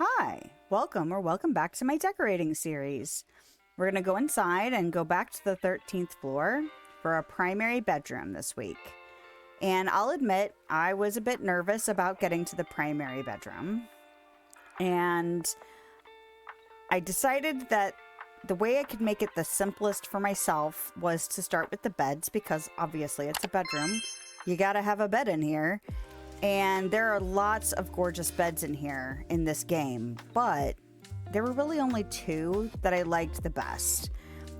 Hi, welcome back to my decorating series. We're going to go inside and go back to the 13th floor for a primary bedroom this week. And I'll admit, I was a bit nervous about getting to the primary bedroom. And I decided that the way I could make it the simplest for myself was to start with the beds, because obviously it's a bedroom. You gotta have a bed in here. And there are lots of gorgeous beds in here in this game, but there were really only two that I liked the best.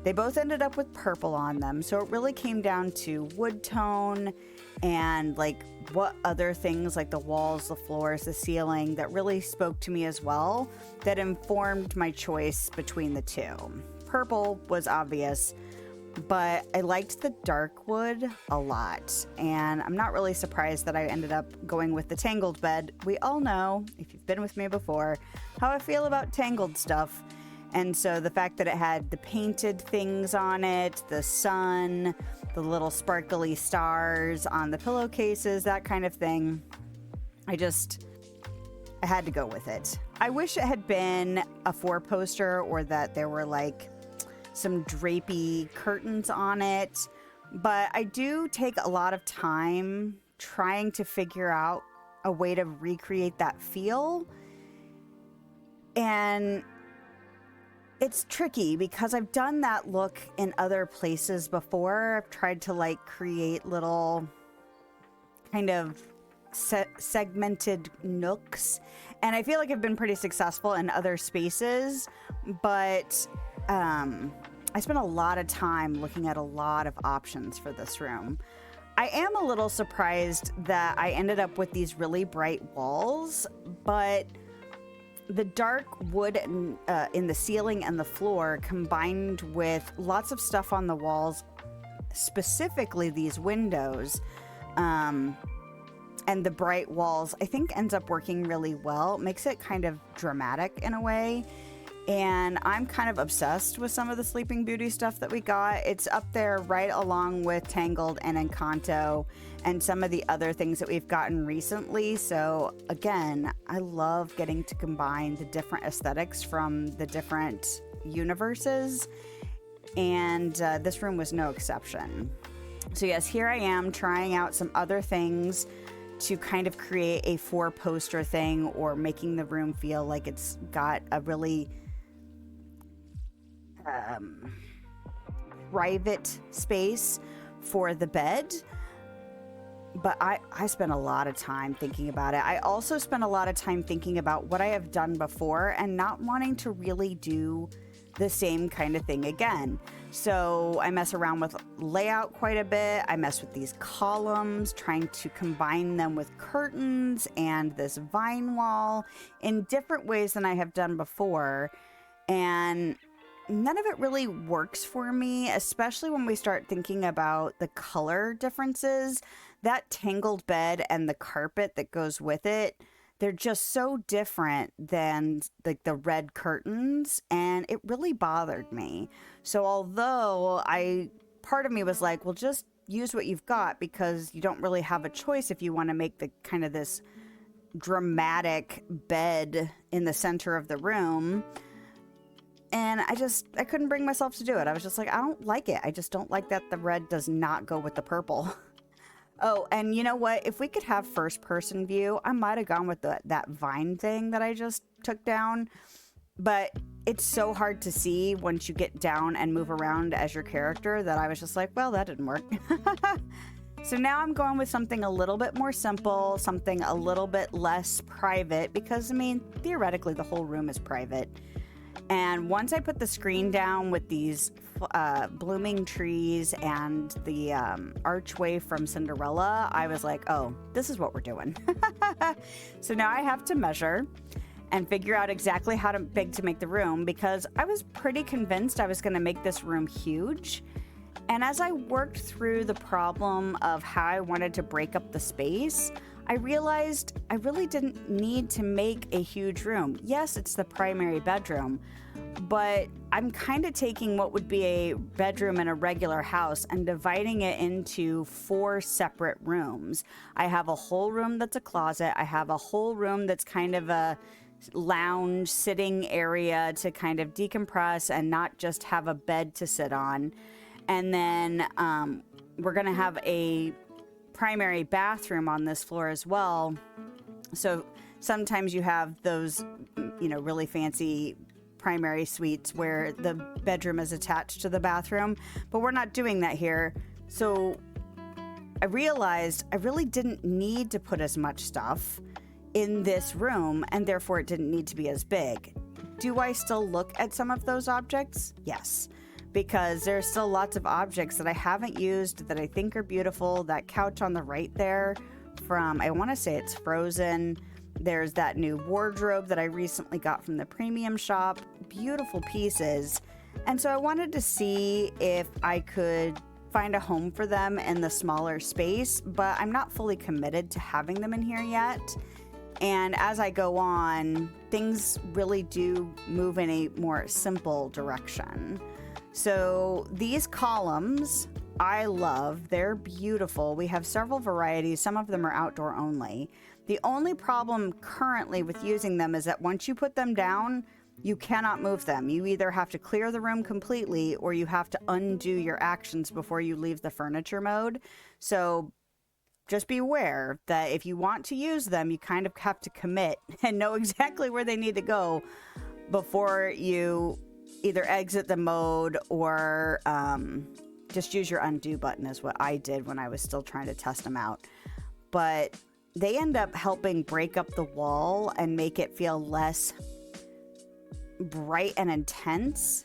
They both ended up with purple on them, so it really came down to wood tone and like what other things like the walls, the floors, the ceiling that really spoke to me as well, that informed my choice between the two. Purple was obvious, but I liked the dark wood a lot, and I'm not really surprised that I ended up going with the tangled bed. We all know, if you've been with me before, how I feel about tangled stuff. And so the fact that it had the painted things on it, the sun, the little sparkly stars on the pillowcases, that kind of thing, I had to go with it. I wish it had been a four-poster, or that there were like some drapey curtains on it, but I do take a lot of time trying to figure out a way to recreate that feel, and it's tricky because I've done that look in other places before. I've tried to like create little kind of segmented nooks, and I feel like I've been pretty successful in other spaces, but I spent a lot of time looking at a lot of options for this room. I am a little surprised that I ended up with these really bright walls, but the dark wood in the ceiling and the floor, combined with lots of stuff on the walls, specifically these windows, and the bright walls, I think ends up working really well. It makes it kind of dramatic in a way. And I'm kind of obsessed with some of the Sleeping Beauty stuff that we got. It's up there right along with Tangled and Encanto and some of the other things that we've gotten recently. So again, I love getting to combine the different aesthetics from the different universes. And this room was no exception. So yes, here I am trying out some other things to kind of create a four-poster thing, or making the room feel like it's got a really private space for the bed. But I spent a lot of time thinking about it. I also spent a lot of time thinking about what I have done before and not wanting to really do the same kind of thing again. So I mess around with layout quite a bit. I mess with these columns, trying to combine them with curtains and this vine wall in different ways than I have done before. And none of it really works for me, especially when we start thinking about the color differences. That tangled bed and the carpet that goes with it, they're just so different than like the red curtains, and it really bothered me. So although part of me was like, well, just use what you've got, because you don't really have a choice if you want to make the kind of this dramatic bed in the center of the room. And I couldn't bring myself to do it. I was just like, I don't like it. I just don't like that the red does not go with the purple. Oh, and you know what? If we could have first person view, I might have gone with that vine thing that I just took down. But it's so hard to see once you get down and move around as your character that I was just like, well, that didn't work. So now I'm going with something a little bit more simple, something a little bit less private, because I mean, theoretically the whole room is private. And once I put the screen down with these blooming trees and the archway from Cinderella, I was like, oh, this is what we're doing. So now I have to measure and figure out exactly how big to make the room, because I was pretty convinced I was going to make this room huge. And as I worked through the problem of how I wanted to break up the space, I realized I really didn't need to make a huge room. Yes, it's the primary bedroom, but I'm kind of taking what would be a bedroom in a regular house and dividing it into 4 separate rooms. I have a whole room that's a closet. I have a whole room that's kind of a lounge sitting area to kind of decompress and not just have a bed to sit on. And then we're going to have a primary bathroom on this floor as well. So sometimes you have those, you know, really fancy primary suites where the bedroom is attached to the bathroom, but we're not doing that here. So I realized I really didn't need to put as much stuff in this room, and therefore it didn't need to be as big. Do I still look at some of those objects? Yes, because there's still lots of objects that I haven't used that I think are beautiful. That couch on the right there from, I want to say it's Frozen. There's that new wardrobe that I recently got from the premium shop. Beautiful pieces. And so I wanted to see if I could find a home for them in the smaller space, but I'm not fully committed to having them in here yet. And as I go on, things really do move in a more simple direction. So these columns, I love. They're beautiful. We have several varieties. Some of them are outdoor only. The only problem currently with using them is that once you put them down, you cannot move them. You either have to clear the room completely or you have to undo your actions before you leave the furniture mode. So just be aware that if you want to use them, you kind of have to commit and know exactly where they need to go before you either exit the mode or just use your undo button is what I did when I was still trying to test them out. But they end up helping break up the wall and make it feel less bright and intense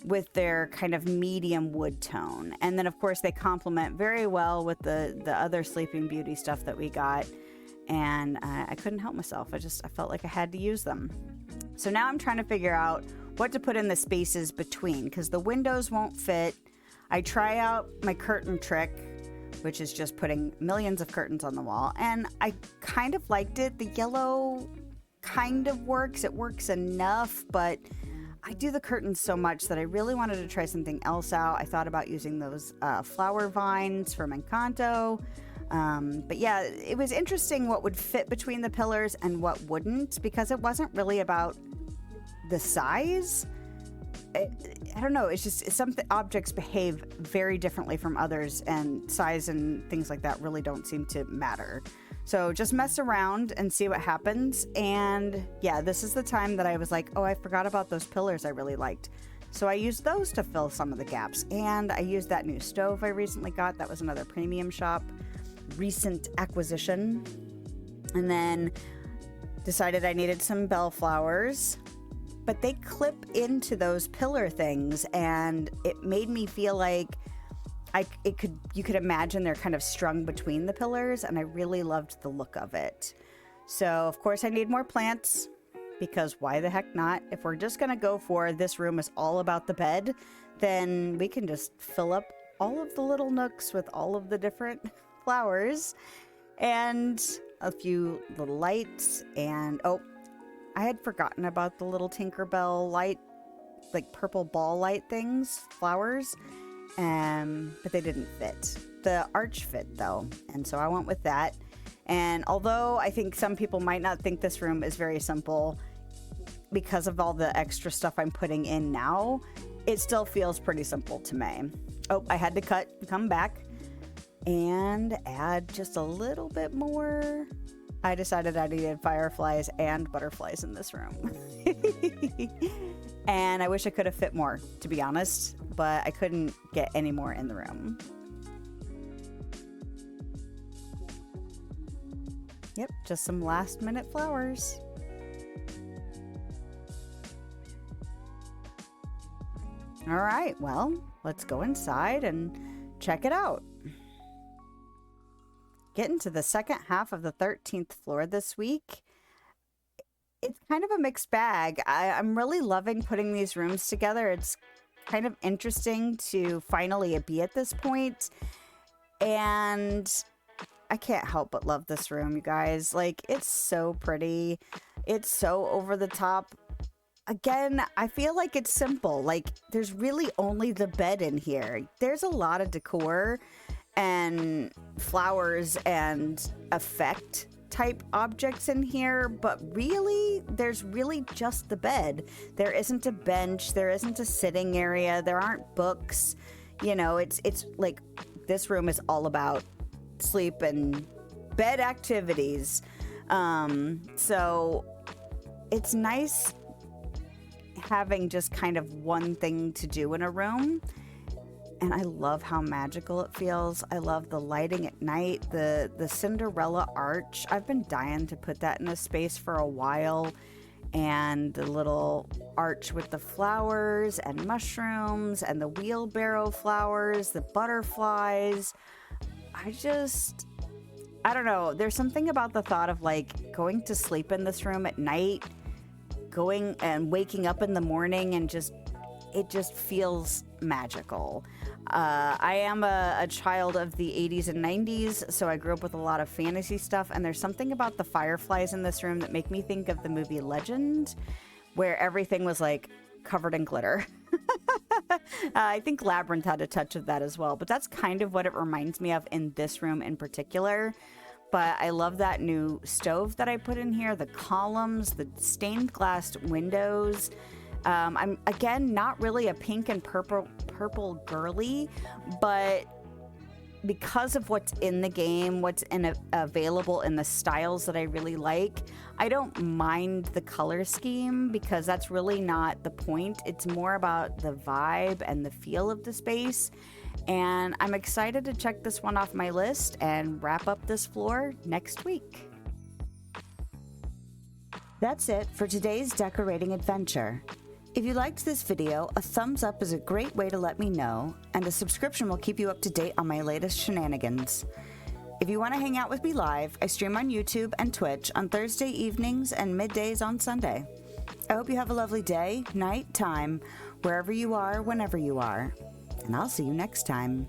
with their kind of medium wood tone. And then of course they complement very well with the other Sleeping Beauty stuff that we got. And I couldn't help myself. I felt like I had to use them. So now I'm trying to figure out what to put in the spaces between, because the windows won't fit. I try out my curtain trick, which is just putting millions of curtains on the wall. And I kind of liked it. The yellow kind of works. It works enough, but I do the curtains so much that I really wanted to try something else out. I thought about using those flower vines from Encanto. But yeah, it was interesting what would fit between the pillars and what wouldn't, because it wasn't really about the size. I don't know. It's just some objects behave very differently from others, and size and things like that really don't seem to matter. So just mess around and see what happens. And yeah, this is the time that I was like, oh, I forgot about those pillars I really liked. So I used those to fill some of the gaps. And I used that new stove I recently got. That was another premium shop recent acquisition. And then decided I needed some bellflowers. But they clip into those pillar things, and it made me feel like you could imagine they're kind of strung between the pillars, and I really loved the look of it. So of course I need more plants, because why the heck not? If we're just gonna go for this room is all about the bed, then we can just fill up all of the little nooks with all of the different flowers and a few little lights. And oh, I had forgotten about the little Tinkerbell light, like purple ball light things, flowers, but they didn't fit. The arch fit though, and so I went with that. And although I think some people might not think this room is very simple because of all the extra stuff I'm putting in now, it still feels pretty simple to me. Oh, I had to come back and add just a little bit more. I decided I needed fireflies and butterflies in this room. And I wish I could have fit more, to be honest, but I couldn't get any more in the room. Yep, just some last minute flowers. All right, well, let's go inside and check it out. Getting to the second half of the 13th floor this week. It's kind of a mixed bag. I'm really loving putting these rooms together. It's kind of interesting to finally be at this point. And I can't help but love this room, you guys. Like, it's so pretty. It's so over the top. Again, I feel like it's simple. Like, there's really only the bed in here. There's a lot of decor and flowers and effect type objects in here, but really, there's really just the bed. There isn't a bench, there isn't a sitting area, there aren't books. You know, it's like this room is all about sleep and bed activities. So it's nice having just kind of one thing to do in a room. And I love how magical it feels. I love the lighting at night, the Cinderella arch. I've been dying to put that in a space for a while. And the little arch with the flowers and mushrooms and the wheelbarrow flowers, the butterflies. I don't know. There's something about the thought of like going to sleep in this room at night, going and waking up in the morning, and it just feels magical. I am a child of the 80s and 90s, so I grew up with a lot of fantasy stuff, and there's something about the fireflies in this room that make me think of the movie Legend, where everything was like covered in glitter. I think Labyrinth had a touch of that as well, but that's kind of what it reminds me of in this room in particular. But I love that new stove that I put in here, the columns, the stained glass windows. I'm, again, not really a pink and purple girly, but because of what's in the game, what's available in the styles that I really like, I don't mind the color scheme because that's really not the point. It's more about the vibe and the feel of the space. And I'm excited to check this one off my list and wrap up this floor next week. That's it for today's decorating adventure. If you liked this video, a thumbs up is a great way to let me know, and a subscription will keep you up to date on my latest shenanigans. If you want to hang out with me live, I stream on YouTube and Twitch on Thursday evenings and middays on Sunday. I hope you have a lovely day, night, time, wherever you are, whenever you are, and I'll see you next time.